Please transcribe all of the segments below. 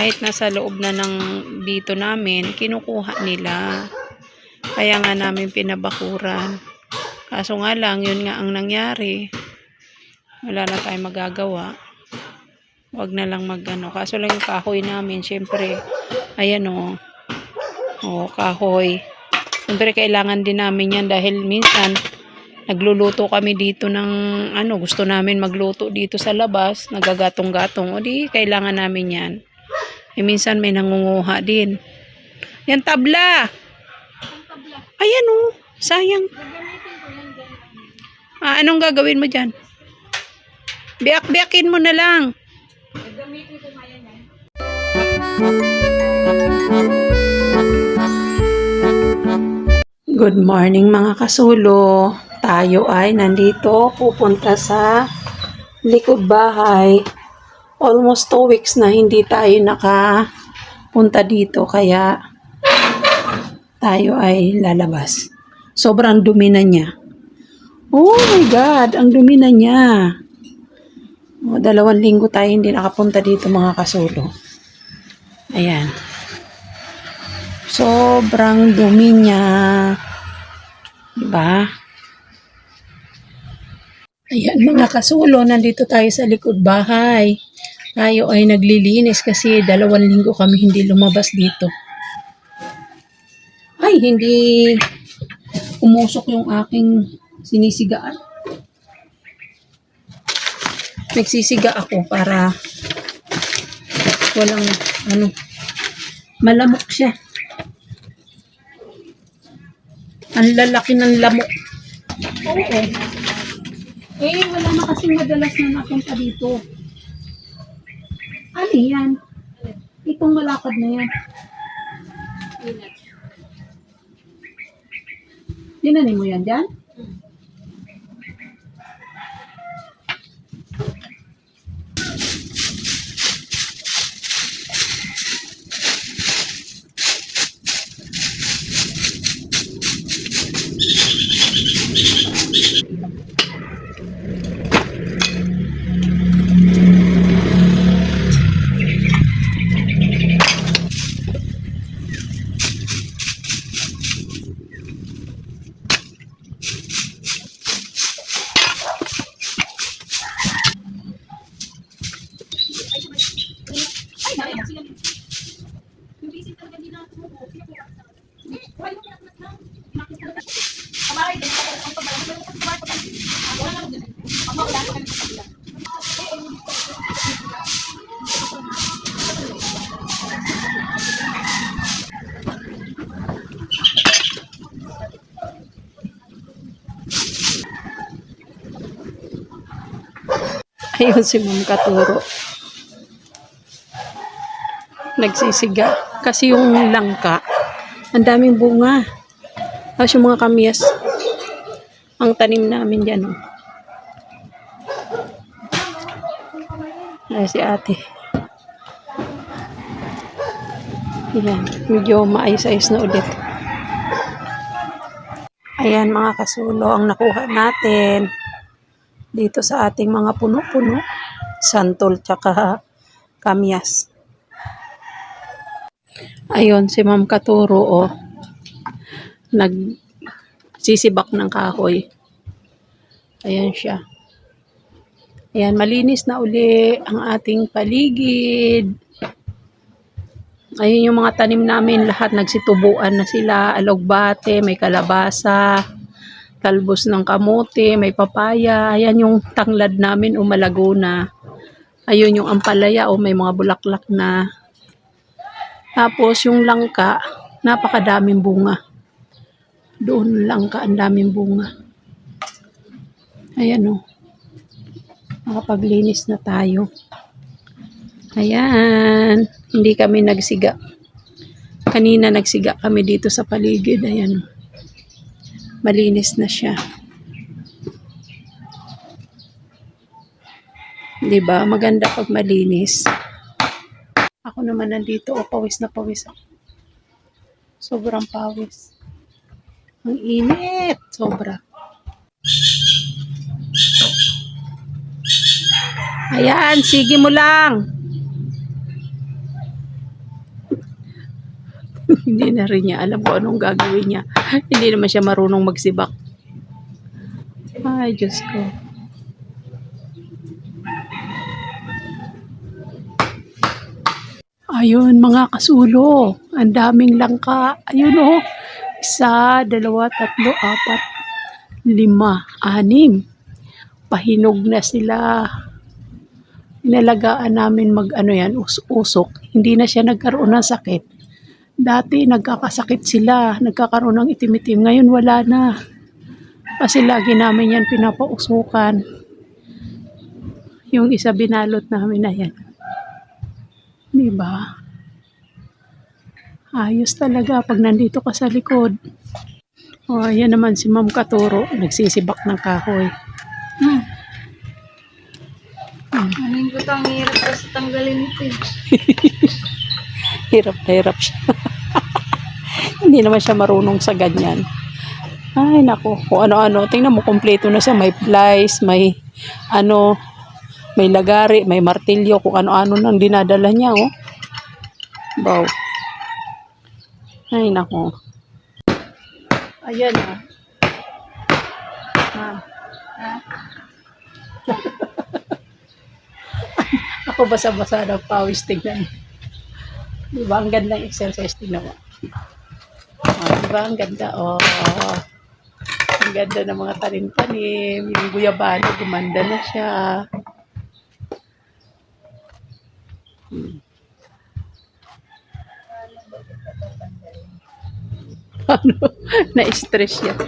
kahit nasa loob na ng dito namin, kinukuha nila. Kaya nga namin pinabakuran. Kaso nga lang, yun nga ang nangyari. Wala na tayong magagawa. Wag na lang magano. Kaso lang yung kahoy namin, syempre, ayan o. O, kahoy. Syempre, kailangan din namin yan dahil minsan, nagluluto kami dito ng, gusto namin magluto dito sa labas, nagagatong-gatong. O di, kailangan namin yan. Minsan may nangunguha din. Yan, tabla! Ayan o, sayang. Anong gagawin mo dyan? Biyak-biyakin mo na lang. Good morning mga kasulo. Tayo ay nandito pupunta sa likod bahay. Almost 2 weeks na hindi tayo nakapunta dito kaya tayo ay lalabas. Sobrang dumi na niya. Oh my God, ang dumi na niya. 2 linggo tayo hindi nakapunta dito mga kasulo. Ayan. Sobrang dumi niya. Diba? Ayan mga kasulo, nandito tayo sa likod bahay. Tayo ay naglilinis kasi 2 linggo kami hindi lumabas dito. Ay, hindi umusok yung aking sinisigaan. Nagsisiga ako para walang malamok siya. Ang lalaki ng lamok. Oo. Wala na kasing madalas na napunta dito. Ano yan? Itong malakad na yan. Dinanin mo yan dyan? Ayun si Ma'am Katuro. Nagsisiga. Kasi yung langka, ang daming bunga. Tapos yung mga kamyas, ang tanim namin dyan. Ay, si ate. Ayan, medyo maayos-ayos na ulit. Ayan mga kasulo, ang nakuha natin dito sa ating mga puno-puno, santol tsaka kamyas. Ayun si Ma'am Katuro nagsisibak ng kahoy. Ayan siya. Ayan, malinis na uli ang ating paligid. Ayun yung mga tanim namin, lahat nagsitubuan na sila, alogbate, may kalabasa, talbos ng kamote, may papaya. Ayan yung tanglad namin malago na. Ayun yung ampalaya may mga bulaklak na. Tapos yung langka, napakadaming bunga. Doon langka, ang daming bunga. Ayan nakapaglinis na tayo. Ayan, hindi kami nagsiga. Kanina nagsiga kami dito sa paligid. Ayan, malinis na siya. Diba? Maganda pag malinis. Ako naman nandito, pawis na pawis ako. Sobrang pawis. Ang init. Sobra. Ayan, sige mo lang. Hindi na rin niya alam kung anong gagawin niya. Hindi naman siya marunong magsibak. Ay, Diyos ko. Ayun, mga kasulo. Ang daming langka. Ayun o. 1, 2, 3, 4, 5, 6. Pahinog na sila. Inalagaan namin usok. Hindi na siya nagkaroon ng sakit. Dati nagkakasakit sila. Nagkakaroon ng itim-itim. Ngayon wala na. Kasi lagi namin yan pinapausukan. Yung isa binalot namin na yan. Diba? Ayos talaga pag nandito ka sa likod. O, ayan naman si Ma'am Katuro. Nagsisibak ng kahoy. Anong butang hirap kasi tanggalin ito eh. Hirap na hirap siya. Hindi naman siya marunong sa ganyan. Ay, nako. Kung ano-ano. Tingnan mo, kompleto na siya. May plies, may may lagari, may martilyo, kung ano-ano nang dinadala niya, oh. Wow. Ay, nako. Ayan, ah. Ako basa-basa ng pawis, tignan. Diba, ang gandang exercise, tignan mo. Oh, diba, ang ganda, oh. Ang ganda ng mga tanim-tanim. Yung guyabano, gumanda na siya. Ano? Na-stress siya.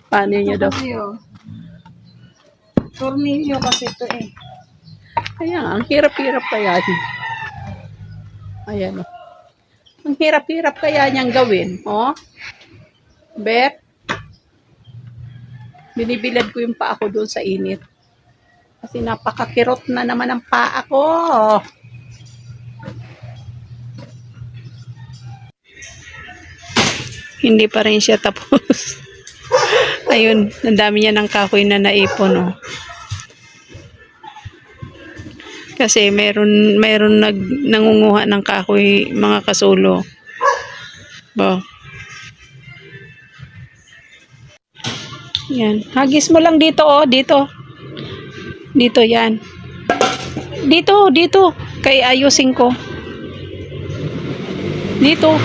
Paano niya daw? Kasi oh. Tornilyo kasi ito eh. Kaya, ang hirap-hirap kaya niya. Ayan, oh. Ang hirap-hirap kaya niyang gawin, oh. Bet. Binibilad ko yung paa ko doon sa init. Kasi napakakirot na naman ang paa ko. Hindi pa rin siya tapos. Ayun, ang dami niya ng kahoy na naipon, oh. Kasi meron nangunguha ng kahoy, mga kasulo. Wow. Yan. Hagis mo lang dito, oh, dito. Dito yan. Dito. Kay ayusin ko. Dito.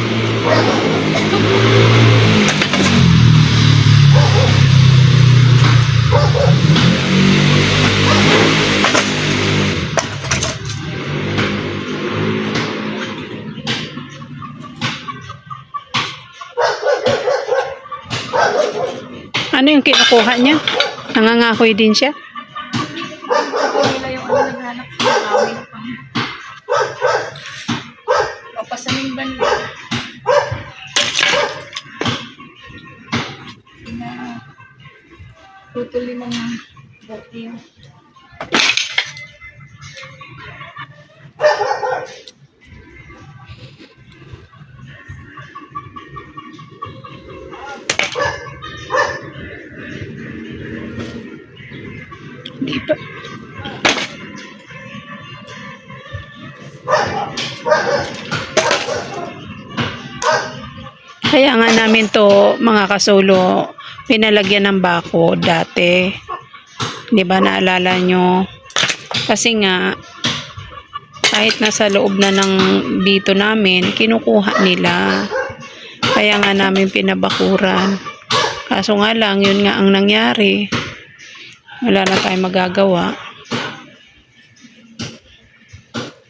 Ano yung kinukuha niya? Nangangahoy din siya? Ako nila yung naghanap ng awin pang papasanin ba nila? Na tutuli mga dati yung Di ba? Kaya nga namin to, mga kasulo, pinalagyan ng bako dati. Di ba, naalala nyo? Kasi nga, kahit nasa loob na ng dito namin, kinukuha nila. Kaya nga namin pinabakuran. Kaso nga lang, yun nga ang nangyari. Wala na tayong magagawa.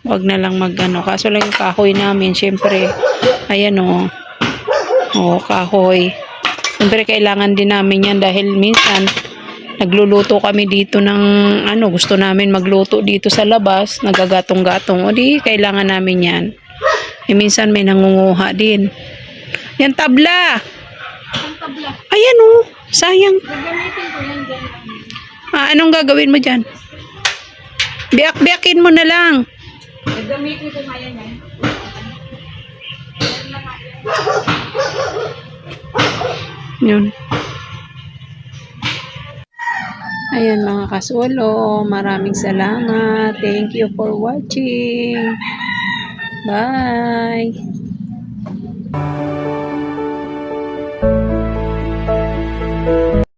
Wag na lang kaso lang yung kahoy namin, syempre, ayan o. O, kahoy. Syempre, kailangan din namin yan dahil minsan, nagluluto kami dito ng, gusto namin magluto dito sa labas, nagagatong-gatong. O di, kailangan namin yan. Minsan may nangunguha din. Yan, tabla! Ayan o, sayang. gagamitin ko yan dyan. Anong gagawin mo dyan? Biyak-biyakin mo na lang. Gagamitin ko ngayon yan. Yun. Ayan mga kasulo, maraming salamat. Thank you for watching. Bye.